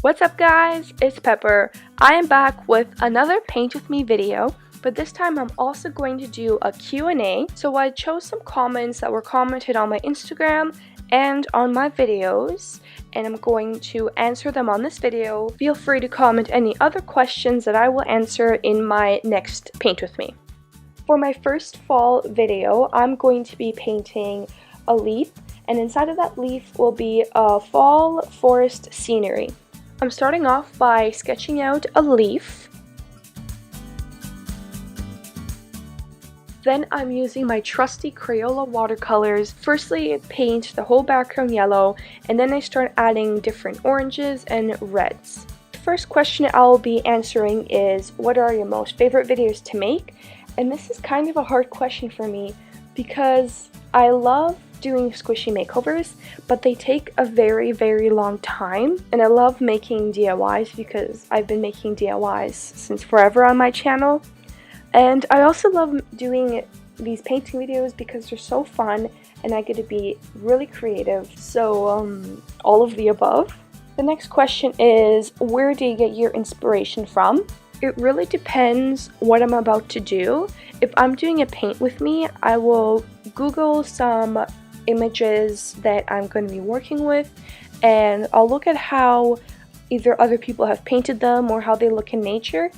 What's up guys, it's Pepper. I am back with another Paint With Me video, but this time I'm also going to do a Q&A. So I chose some comments that were commented on my Instagram and on my videos, and I'm going to answer them on this video. Feel free to comment any other questions that I will answer in my next Paint With Me. For my first fall video, I'm going to be painting a leaf, and inside of that leaf will be a fall forest scenery. I'm starting off by sketching out a leaf. Then I'm using my trusty Crayola watercolors. Firstly, paint the whole background yellow, and then I start adding different oranges and reds. The first question I'll be answering is, what are your most favorite videos to make? And this is kind of a hard question for me because I love doing squishy makeovers, but they take a very long time, and I love making DIYs because I've been making DIYs since forever on my channel. And I also love doing these painting videos because they're so fun and I get to be really creative. So all of the above. The next question is, where do you get your inspiration from? It really depends what I'm about to do. If I'm doing a paint with me, I will Google some images that I'm going to be working with, and I'll look at how either other people have painted them or how they look in nature,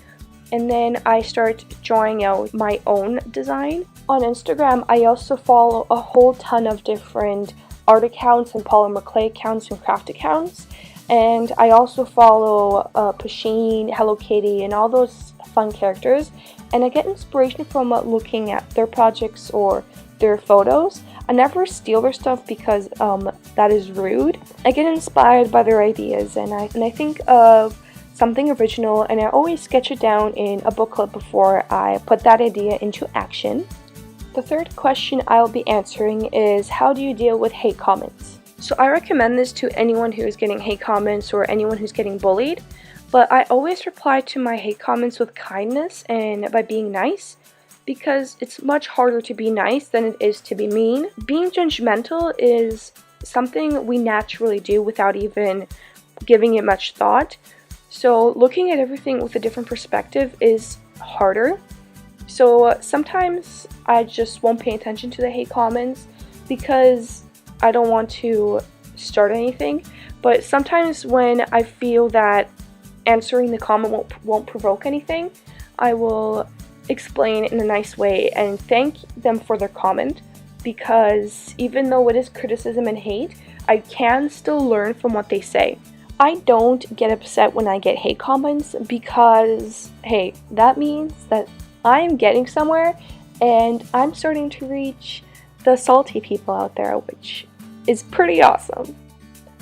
and then I start drawing out my own design. On Instagram, I also follow a whole ton of different art accounts and polymer clay accounts and craft accounts, and I also follow Pusheen, Hello Kitty, and all those fun characters, and I get inspiration from looking at their projects or their photos. I never steal their stuff because that is rude. I get inspired by their ideas, and I think of something original, and I always sketch it down in a booklet before I put that idea into action. The third question I'll be answering is, how do you deal with hate comments? So I recommend this to anyone who is getting hate comments or anyone who's getting bullied, but I always reply to my hate comments with kindness and by being nice, because it's much harder to be nice than it is to be mean. Being judgmental is something we naturally do without even giving it much thought. So looking at everything with a different perspective is harder. So sometimes I just won't pay attention to the hate comments because I don't want to start anything. But sometimes when I feel that answering the comment won't provoke anything, I will explain in a nice way and thank them for their comment, because even though it is criticism and hate, I can still learn from what they say. I don't get upset when I get hate comments because, hey, that means that I'm getting somewhere and I'm starting to reach the salty people out there, which is pretty awesome.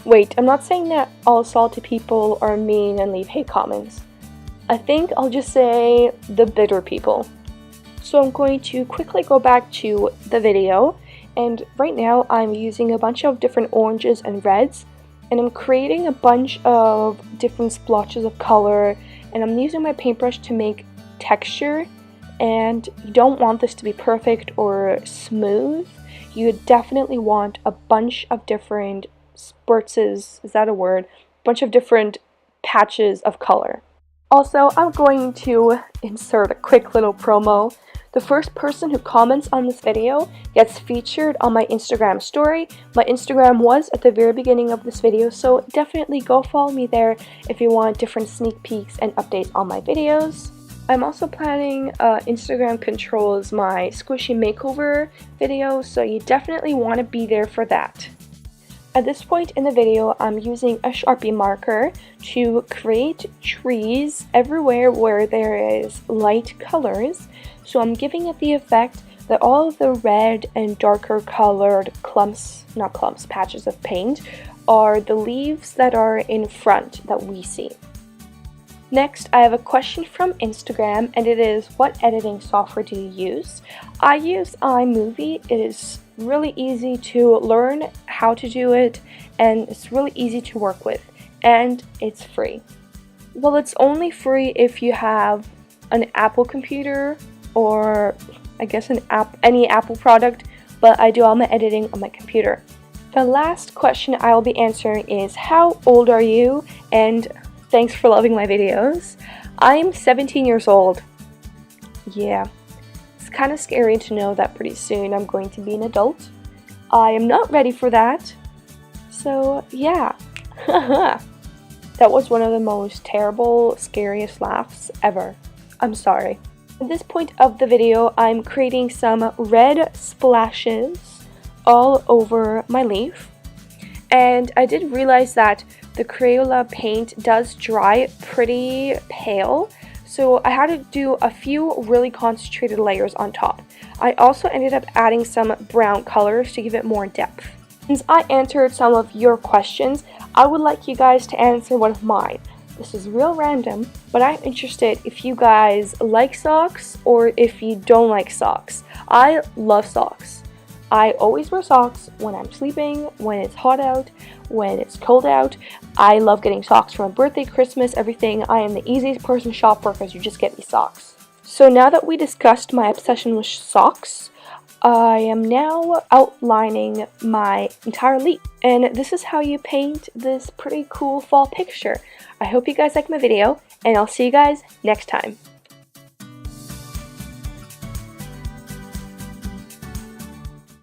Wait, I'm not saying that all salty people are mean and leave hate comments. I think I'll just say the bitter people. So I'm going to quickly go back to the video, and right now I'm using a bunch of different oranges and reds, and I'm creating a bunch of different splotches of color, and I'm using my paintbrush to make texture. And you don't want this to be perfect or smooth. You definitely want a bunch of different spurts, is that a word? Bunch of different patches of color. Also, I'm going to insert a quick little promo. The first person who comments on this video gets featured on my Instagram story. My Instagram was at the very beginning of this video, so definitely go follow me there if you want different sneak peeks and updates on my videos. I'm also planning Instagram controls my squishy makeover video, so you definitely want to be there for that. At this point in the video, I'm using a Sharpie marker to create trees everywhere where there is light colors. So I'm giving it the effect that all of the red and darker colored patches of paint are the leaves that are in front that we see. Next, I have a question from Instagram, and it is, what editing software do you use? I use iMovie. It is really easy to learn how to do it, and it's really easy to work with, and it's free. Well, it's only free if you have an Apple computer, or I guess any Apple product but I do all my editing on my computer. The last question I will be answering is, how old are you? And thanks for loving my videos. I'm 17 years old. Yeah, it's kind of scary to know that pretty soon I'm going to be an adult. I am not ready for that. So yeah, that was one of the most terrible, scariest laughs ever. I'm sorry. At this point of the video, I'm creating some red splashes all over my leaf. And I did realize that the Crayola paint does dry pretty pale, so I had to do a few really concentrated layers on top. I also ended up adding some brown colors to give it more depth. Since I answered some of your questions, I would like you guys to answer one of mine. This is real random, but I'm interested if you guys like socks or if you don't like socks. I love socks. I always wear socks when I'm sleeping, when it's hot out, when it's cold out. I love getting socks for my birthday, Christmas, everything. I am the easiest person to shop for because you just get me socks. So now that we discussed my obsession with socks, I am now outlining my entire leaf. And this is how you paint this pretty cool fall picture. I hope you guys like my video, and I'll see you guys next time.